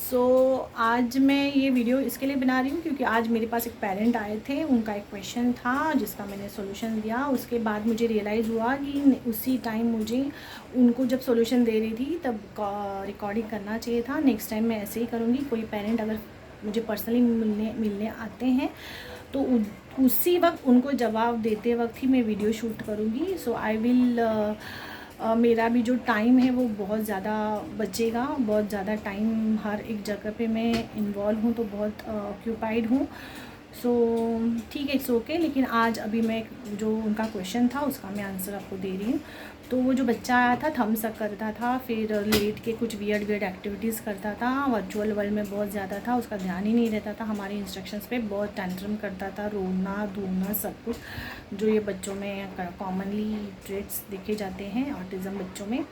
सो आज मैं ये वीडियो इसके लिए बना रही हूँ क्योंकि आज मेरे पास एक पेरेंट आए थे, उनका एक क्वेश्चन था जिसका मैंने सॉल्यूशन दिया। उसके बाद मुझे रियलाइज़ हुआ कि उसी टाइम मुझे उनको जब सॉल्यूशन दे रही थी तब रिकॉर्डिंग करना चाहिए था। नेक्स्ट टाइम मैं ऐसे ही करूँगी। कोई पेरेंट अगर मुझे पर्सनली मिलने आते हैं तो उसी वक्त उनको जवाब देते वक्त ही मैं वीडियो शूट करूँगी। सो आई विल मेरा भी जो टाइम है वो बहुत ज़्यादा बचेगा। बहुत ज़्यादा टाइम हर एक जगह पे मैं इन्वॉल्व हूँ तो बहुत ऑक्यूपाइड हूँ। सो ठीक है, इट्स ओके। लेकिन आज अभी मैं जो उनका क्वेश्चन था उसका मैं आंसर आपको दे रही हूँ। तो वो जो बच्चा आया था थम्स अप करता था, फिर लेट के कुछ वियर्ड एक्टिविटीज़ करता था, वर्चुअल वर्ल्ड में बहुत ज़्यादा था, उसका ध्यान ही नहीं रहता था हमारे इंस्ट्रक्शंस पे, बहुत टेंट्रम करता था, रोना धोना सब कुछ जो ये बच्चों में कॉमनली ट्रेट्स देखे जाते हैं ऑटिज़म बच्चों में।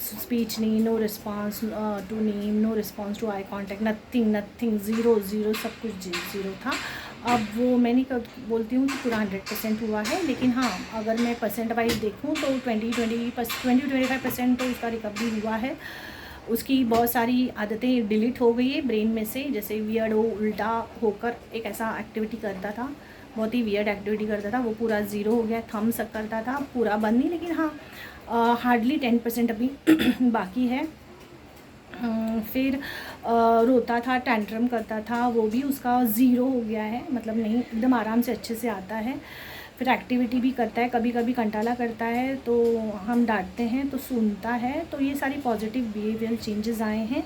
स्पीच नहीं, no response to name, no response to eye contact, nothing, zero सब कुछ ज़ीरो था। अब वो मैं नहीं बोलती हूँ कि पूरा 100% हुआ है, लेकिन हाँ अगर मैं परसेंट वाइज देखूँ तो 20-25% तो उसका रिकवरी हुआ है। उसकी बहुत सारी आदतें डिलीट हो गई है ब्रेन में से, जैसे वियर्ड वो उल्टा होकर एक ऐसा एक्टिविटी करता था, बहुत ही वियर्ड एक्टिविटी करता था, वो पूरा ज़ीरो हो गया। थम्स अप करता था, पूरा बंद नहीं, लेकिन हाँ हार्डली 10% अभी बाकी है। फिर रोता था, टैंट्रम करता था, वो भी उसका ज़ीरो हो गया है, मतलब नहीं एकदम आराम से अच्छे से आता है। फिर एक्टिविटी भी करता है, कभी कभी कंटाला करता है तो हम डांटते हैं तो सुनता है। तो ये सारी पॉजिटिव बिहेवियल चेंजेस आए हैं।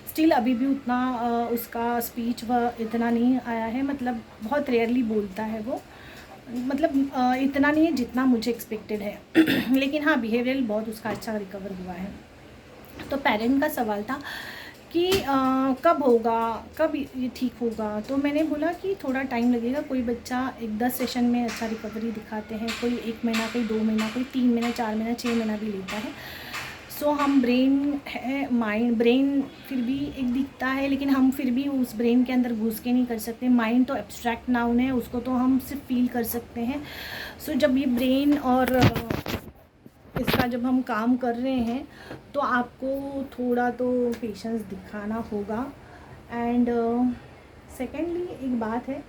स्टिल अभी भी उतना उसका स्पीच व इतना नहीं आया है, मतलब बहुत रेयरली बोलता है वो, मतलब इतना नहीं है जितना मुझे एक्सपेक्टेड है लेकिन हाँ बिहेवियल बहुत उसका अच्छा रिकवर हुआ है। तो पेरेंट का सवाल था कि कब होगा, कब ये ठीक होगा। तो मैंने बोला कि थोड़ा टाइम लगेगा। कोई बच्चा 10 सेशन में अच्छा रिकवरी दिखाते हैं, कोई 1 महीना, कोई 2 महीना, कोई 3 महीना, 4 महीना, 6 महीना भी लेता है। सो हम ब्रेन है, माइंड ब्रेन फिर भी एक दिखता है, लेकिन हम फिर भी उस ब्रेन के अंदर घुस के नहीं कर सकते। माइंड तो एब्स्ट्रैक्ट नाउन है, उसको तो हम सिर्फ फील कर सकते हैं। सो जब ये ब्रेन और इसका जब हम काम कर रहे हैं तो आपको थोड़ा तो पेशेंस दिखाना होगा। एंड सेकेंडली एक बात है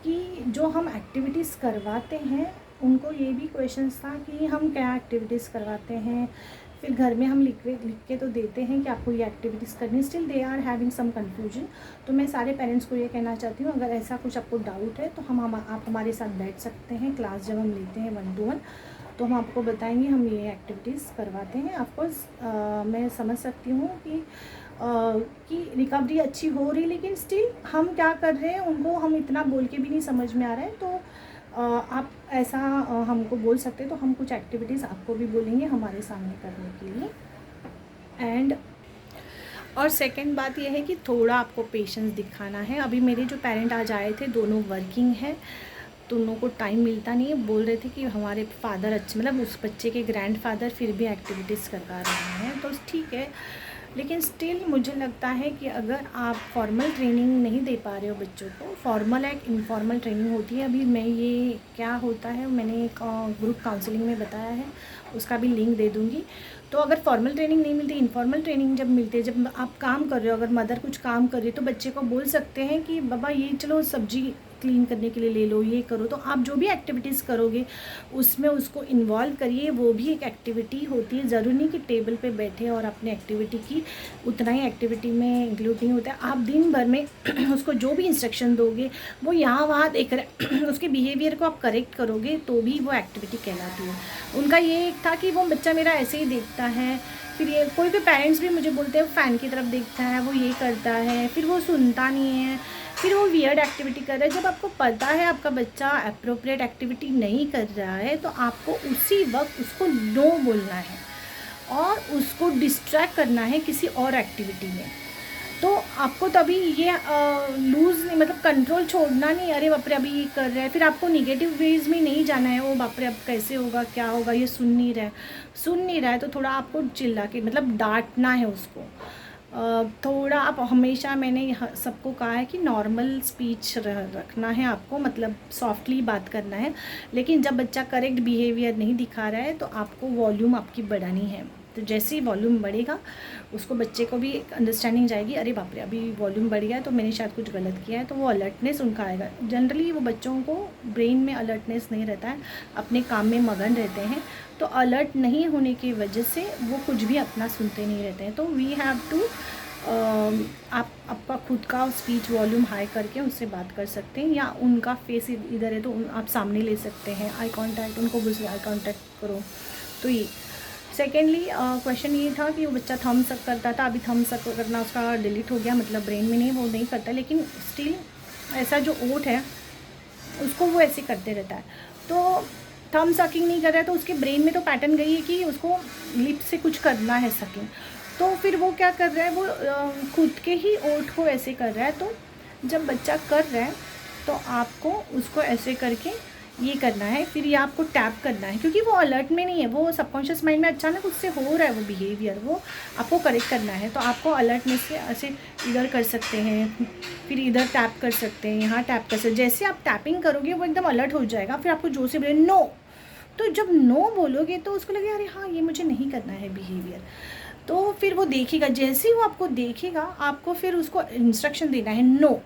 कि जो हम एक्टिविटीज़ करवाते हैं उनको ये भी क्वेश्चंस था कि हम क्या एक्टिविटीज़ करवाते हैं। फिर घर में हम लिख के तो देते हैं कि आपको ये एक्टिविटीज़ करनी, still they are having some confusion. तो मैं सारे पेरेंट्स को ये कहना चाहती हूँ, अगर ऐसा कुछ आपको डाउट है तो आप हमारे साथ बैठ सकते हैं। क्लास जब हम लेते हैं 1 to 1 तो हम आपको बताएंगे, हम ये एक्टिविटीज़ करवाते हैं। ऑफकोर्स मैं समझ सकती हूँ कि रिकवरी अच्छी हो रही, लेकिन स्टिल हम क्या कर रहे हैं उनको हम इतना बोल के भी नहीं समझ में आ रहा है। तो आप ऐसा हमको बोल सकते हैं, तो हम कुछ एक्टिविटीज़ आपको भी बोलेंगे हमारे सामने करने के लिए। एंड और सेकंड बात यह है कि थोड़ा आपको पेशेंस दिखाना है। अभी मेरे जो पेरेंट आज आए थे दोनों वर्किंग है, दोनों को टाइम मिलता नहीं है। बोल रहे थे कि हमारे फादर अच्छे, मतलब उस बच्चे के ग्रैंडफादर फिर भी एक्टिविटीज़ करवा रहे हैं, तो ठीक है। लेकिन स्टिल मुझे लगता है कि अगर आप फॉर्मल ट्रेनिंग नहीं दे पा रहे हो बच्चों को, फॉर्मल एक इनफॉर्मल ट्रेनिंग होती है। अभी मैं ये क्या होता है मैंने एक ग्रुप काउंसलिंग में बताया है, उसका भी लिंक दे दूँगी। तो अगर फॉर्मल ट्रेनिंग नहीं मिलती, इनफॉर्मल ट्रेनिंग जब मिलती है, जब आप काम कर रहे हो, अगर मदर कुछ काम कर रही है तो बच्चे को बोल सकते हैं कि बाबा ये चलो सब्जी क्लीन करने के लिए ले लो, ये करो। तो आप जो भी एक्टिविटीज़ करोगे उसमें उसको इन्वॉल्व करिए, वो भी एक एक्टिविटी होती है। ज़रूरी नहीं कि टेबल पे बैठे और अपने एक्टिविटी की उतना ही एक्टिविटी में इंक्लूड नहीं होता है। आप दिन भर में उसको जो भी इंस्ट्रक्शन दोगे वो यहाँ वहाँ देख रहे उसके बिहेवियर को आप करेक्ट करोगे तो भी वो एक्टिविटी कहलाती है। उनका ये एक था कि वो बच्चा मेरा ऐसे ही देखता है। फिर ये कोई भी पेरेंट्स भी मुझे बोलते हैं फ़ैन की तरफ देखता है, वो ये करता है, फिर वो सुनता नहीं है, फिर वो वियर्ड एक्टिविटी कर रहा है। जब आपको पता है आपका बच्चा अप्रोप्रिएट एक्टिविटी नहीं कर रहा है तो आपको उसी वक्त उसको नो बोलना है और उसको डिस्ट्रैक्ट करना है किसी और एक्टिविटी में। तो आपको तभी ये लूज़ नहीं, मतलब कंट्रोल छोड़ना नहीं, अरे बाप रे अभी ये कर रहा है। फिर आपको निगेटिव वेज में नहीं जाना है, ओ बाप रे अब कैसे होगा, क्या होगा, ये सुन नहीं रहा है तो थोड़ा आपको चिल्ला के मतलब डांटना है उसको। थोड़ा आप हमेशा, मैंने सबको कहा है कि नॉर्मल स्पीच रखना है आपको, मतलब सॉफ्टली बात करना है। लेकिन जब बच्चा करेक्ट बिहेवियर नहीं दिखा रहा है तो आपको वॉल्यूम आपकी बढ़ानी है। तो जैसे ही वॉल्यूम बढ़ेगा उसको बच्चे को भी एक अंडरस्टैंडिंग जाएगी, अरे बाप रे अभी वॉल्यूम बढ़ गया है तो मैंने शायद कुछ गलत किया है, तो वो अलर्टनेस उनका आएगा। जनरली वो बच्चों को ब्रेन में अलर्टनेस नहीं रहता है, अपने काम में मगन रहते हैं, तो अलर्ट नहीं होने की वजह से वो कुछ भी अपना सुनते नहीं रहते हैं। तो वी हैव टू आप आपका खुद का स्पीच वॉल्यूम हाई करके उनसे बात कर सकते हैं, या उनका फेस इधर है तो आप सामने ले सकते हैं, आई कांटेक्ट, उनको बुझे आई कांटेक्ट करो। तो ये सेकेंडली क्वेश्चन ये था कि वो बच्चा थम्स अप करता था, अभी थम्स अप करना उसका डिलीट हो गया, मतलब ब्रेन में नहीं, वो नहीं करता, लेकिन स्टिल ऐसा जो ओट है उसको वो ऐसे करते रहता है। तो थम सकिंग नहीं कर रहा है तो उसके ब्रेन में तो पैटर्न गई है कि उसको लिप से कुछ करना है सकिंग, तो फिर वो क्या कर रहा है, वो खुद के ही ओठ को ऐसे कर रहा है। तो जब बच्चा कर रहा है तो आपको उसको ऐसे करके ये करना है, फिर ये आपको टैप करना है, क्योंकि वो अलर्ट में नहीं है, वो सबकॉन्शियस माइंड में अचानक उससे हो रहा है वो बिहेवियर, वो आपको करेक्ट करना है। तो आपको अलर्टनेस से ऐसे इधर कर सकते हैं, फिर इधर टैप कर सकते हैं, यहाँ टैप कर सकते हैं। जैसे आप टैपिंग करोगे वो एकदम अलर्ट हो जाएगा, फिर आपको जोर से बोले नो, तो जब नो बोलोगे तो उसको लगे अरे हाँ ये मुझे नहीं करना है बिहेवियर, तो फिर वो देखेगा, जैसे ही वो आपको देखेगा आपको फिर उसको इंस्ट्रक्शन देना है नो।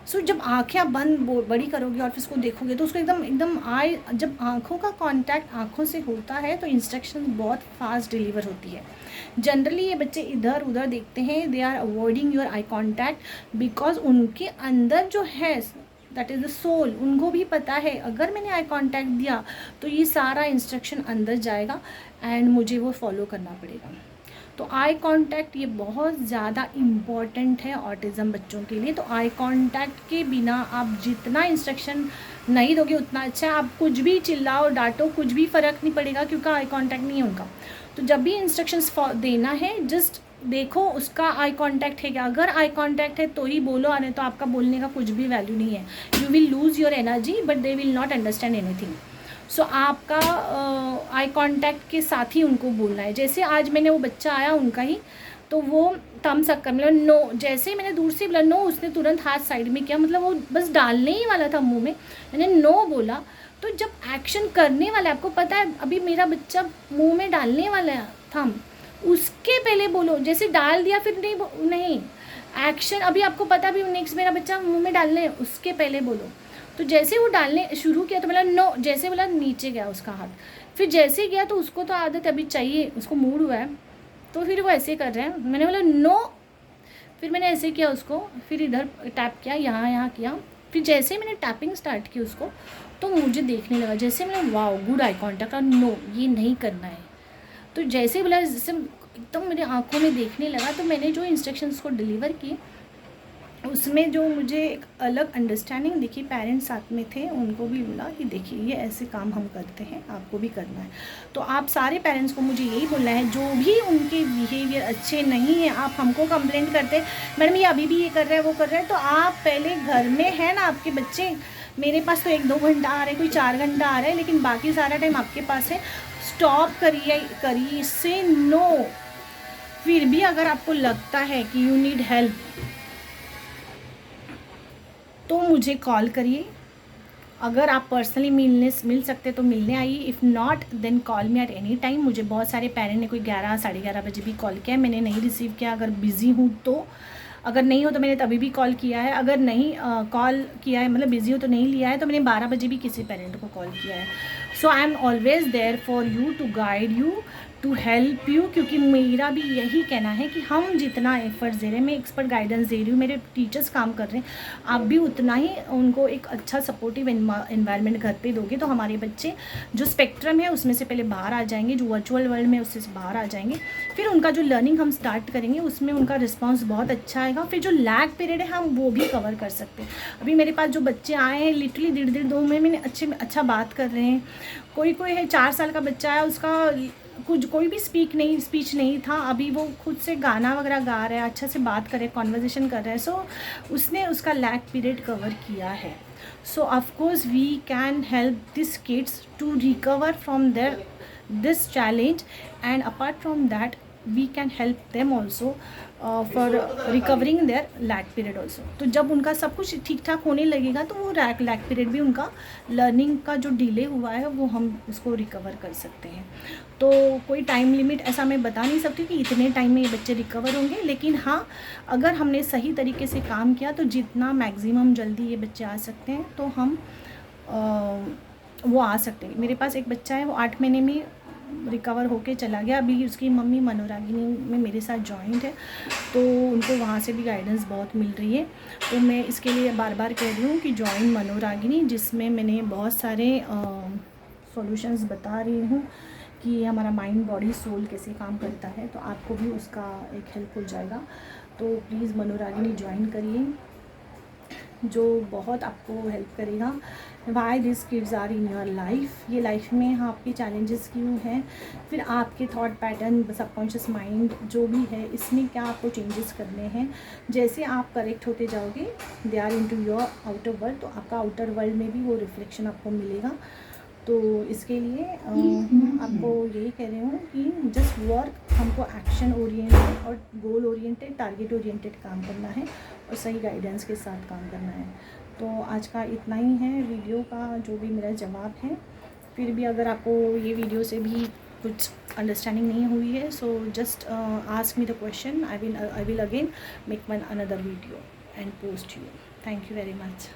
सो जब आँखें आप बंद बड़ी करोगे और फिर उसको देखोगे तो उसको एकदम एकदम आए, जब आँखों का कांटेक्ट आँखों से होता है तो इंस्ट्रक्शन बहुत फास्ट डिलीवर होती है। जनरली ये बच्चे इधर उधर देखते हैं, they are avoiding your eye contact because उनके अंदर जो है दैट इज़ द सोल, उनको भी पता है अगर मैंने आई कांटेक्ट दिया तो ये सारा इंस्ट्रक्शन अंदर जाएगा एंड मुझे वो फॉलो करना पड़ेगा। तो आई कांटेक्ट ये बहुत ज़्यादा इम्पॉर्टेंट है ऑटिज़म बच्चों के लिए। तो आई कांटेक्ट के बिना आप जितना इंस्ट्रक्शन नहीं दोगे उतना अच्छा है। आप कुछ भी चिल्लाओ डांटो कुछ भी फ़र्क नहीं पड़ेगा क्योंकि आई कांटेक्ट नहीं है उनका। तो जब भी इंस्ट्रक्शंस देना है जस्ट देखो उसका आई कांटेक्ट है क्या, अगर आई कांटेक्ट है तो ही बोलो, आने तो आपका बोलने का कुछ भी वैल्यू नहीं है। You will lose your energy but they will not understand anything. So आपका आई कांटेक्ट के साथ ही उनको बोलना है। जैसे आज मैंने वो बच्चा आया उनका ही, तो वो थम्स अप कर मतलब नो, जैसे ही मैंने दूर से बोला नो, उसने तुरंत हाथ साइड में किया, मतलब वो बस डालने ही वाला था मुंह में, मैंने नो बोला। तो जब एक्शन करने वाला है, आपको पता है अभी मेरा बच्चा मुंह में डालने वाला है थम, उसके पहले बोलो। जैसे डाल दिया फिर नहीं एक्शन, अभी आपको पता भी नेक्स्ट मेरा बच्चा मुंह में डालने है उसके पहले बोलो। तो जैसे वो डालने शुरू किया तो बोला नो, जैसे बोला नीचे गया उसका हाथ, फिर जैसे गया तो उसको तो आदत अभी चाहिए, उसको मूड हुआ है तो फिर वो ऐसे कर रहे हैं। मैंने बोला नो, फिर मैंने ऐसे किया उसको, फिर इधर टैप किया, यहाँ किया, फिर जैसे मैंने टैपिंग स्टार्ट की उसको तो मुझे देखने लगा, जैसे मैंने वाओ गुड आई कॉन्टैक्ट, और नो ये नहीं करना है। तो जैसे बोला जैसे एकदम मेरे आंखों में देखने लगा, तो मैंने जो इंस्ट्रक्शंस को डिलीवर किए उसमें जो मुझे एक अलग अंडरस्टैंडिंग दिखी, पेरेंट्स साथ में थे, उनको भी बोला कि देखिए ये ऐसे काम हम करते हैं, आपको भी करना है। तो आप सारे पेरेंट्स को मुझे यही बोलना है, जो भी उनके बिहेवियर अच्छे नहीं हैं, आप हमको कंप्लेंट करते मैडम ये अभी भी ये कर रहे हैं वो कर रहे हैं, तो आप पहले घर में है ना आपके बच्चे, मेरे पास तो 1-2 घंटा आ रहे हैं, कोई 4 घंटा आ रहा है, लेकिन बाकी सारा टाइम आपके पास है, स्टॉप करिए से नो। फिर भी अगर आपको लगता है कि यू नीड हेल्प तो मुझे कॉल करिए। अगर आप पर्सनली मिल सकते तो मिलने आइए, if not then call me at any time. मुझे बहुत सारे पेरेंट ने कोई 11 साढ़े 11 बजे भी कॉल किया है, मैंने नहीं रिसीव किया। अगर बिज़ी हूँ तो, अगर नहीं हो तो मैंने तभी भी कॉल किया है, अगर नहीं कॉल किया है मतलब बिज़ी हो तो नहीं लिया है, तो मैंने 12 बजे भी किसी पेरेंट को कॉल किया है। So I am always there for you to guide you to help you, क्योंकि मेरा भी यही कहना है कि हम जितना एफर्ट्स दे रहे हैं, मैं एक्सपर्ट गाइडेंस दे रही हूँ, मेरे टीचर्स काम कर रहे हैं, आप भी उतना ही उनको एक अच्छा सपोर्टिव एनवायरनमेंट घर पे दोगे तो हमारे बच्चे जो स्पेक्ट्रम है उसमें से पहले बाहर आ जाएंगे, जो वर्चुअल वर्ल्ड में उससे बाहर आ जाएंगे। फिर उनका जो लर्निंग हम स्टार्ट करेंगे उसमें उनका रिस्पॉन्स बहुत अच्छा आएगा। फिर जो लैग पीरियड है हम वो भी कवर कर सकते हैं। अभी मेरे पास जो बच्चे आए हैं लिटरली 1.5-2 महीने अच्छा बात कर रहे हैं। कोई है 4 साल का बच्चा है, उसका कुछ कोई भी स्पीच नहीं था, अभी वो खुद से गाना वगैरह गा रहा है, अच्छा से बात कर रहे हैं, कॉन्वर्जेसन कर रहा है। सो उसने उसका लैग पीरियड कवर किया है। So of course we can help this kids to recover from this challenge, and apart from that we can help them also for recovering their lack period also. तो जब उनका सब कुछ ठीक ठाक होने लगेगा तो वो लैक पीरियड भी उनका लर्निंग का जो डिले हुआ है वो हम उसको रिकवर कर सकते हैं। तो कोई टाइम लिमिट ऐसा मैं बता नहीं सकती कि इतने टाइम में ये बच्चे रिकवर होंगे, लेकिन हाँ अगर हमने सही तरीके से काम किया तो जितना मैक्सिमम जल्दी ये बच्चे आ सकते हैं तो हम वो आ सकते हैं। मेरे पास एक बच्चा है, वो 8 महीने में रिकवर होके चला गया। अभी उसकी मम्मी मनोरागिनी में मेरे साथ जॉइंट है, तो उनको वहाँ से भी गाइडेंस बहुत मिल रही है। तो मैं इसके लिए बार बार कह रही हूँ कि जॉइन मनोरागिनी, जिसमें मैंने बहुत सारे सॉल्यूशंस बता रही हूँ कि हमारा माइंड बॉडी सोल कैसे काम करता है, तो आपको भी उसका एक हेल्प हो जाएगा। तो प्लीज़ मनोरागिनी ज्वाइन करिए, जो बहुत आपको हेल्प करेगा। Why this kids are in your life, ये लाइफ में आपके चैलेंजेस क्यों हैं, फिर आपके थॉट पैटर्न, सबकॉन्शियस माइंड जो भी है, इसमें क्या आपको चेंजेस करने हैं। जैसे आप करेक्ट होते जाओगे, they are into your outer आउटर वर्ल्ड, तो आपका आउटर वर्ल्ड में भी वो रिफ्लेक्शन आपको मिलेगा। तो इसके लिए आपको यही कह रही हूँ कि जस्ट वर्क, हमको एक्शन ओरिएंटेड और गोल ओरिएंटेड, टारगेट ओरिएंटेड काम करना है और सही गाइडेंस के साथ काम करना है। तो आज का इतना ही है वीडियो का जो भी मेरा जवाब है। फिर भी अगर आपको ये वीडियो से भी कुछ अंडरस्टैंडिंग नहीं हुई है, so just ask me the question, I will again make one another video and post you. Thank you very much.